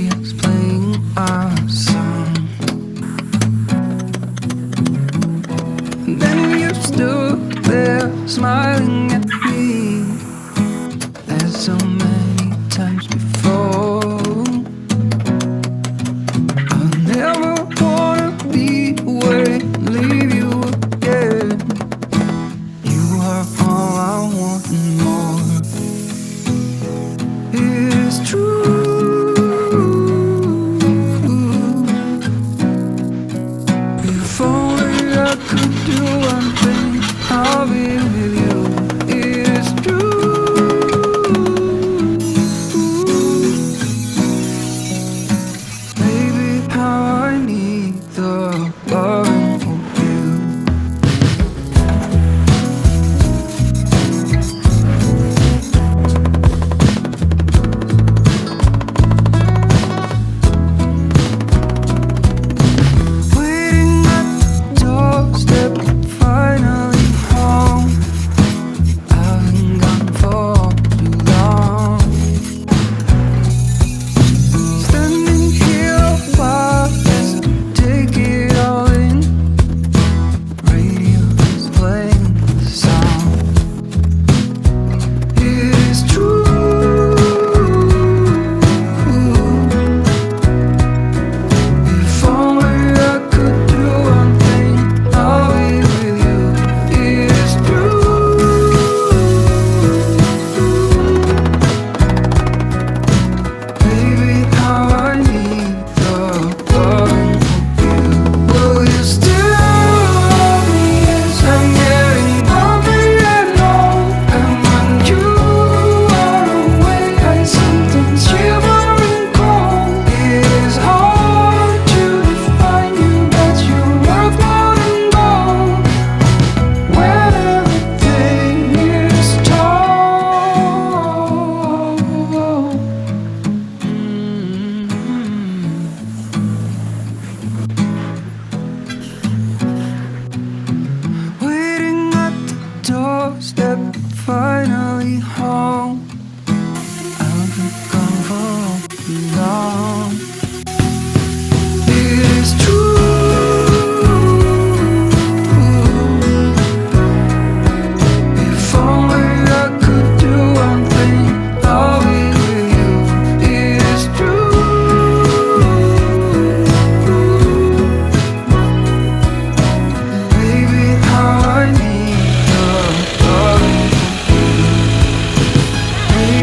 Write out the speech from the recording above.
radio's playing our song. And then you stood there smiling at me, as so many times before. I'll never wanna be away, leave you again. You are all I want and more. It is true. If only I could do one thing, I'll be with you. It is true. Baby, how I need the loving of you. Waiting at the doorstep, finally home. I've been gone for too long. Standing here a while, just take it all in. Radio is playing the song. It is true. If only I could do one thing, I'll be with you. It is true. Baby, how I need the loving of you. Will you still love me as I'm getting older and old? And when you are away, I sometimes shiver and cold. It is hard to define you, but you're worth more than gold. When everything is told. Waiting at the doorstep, finally home. I've been gone for too long. It is true.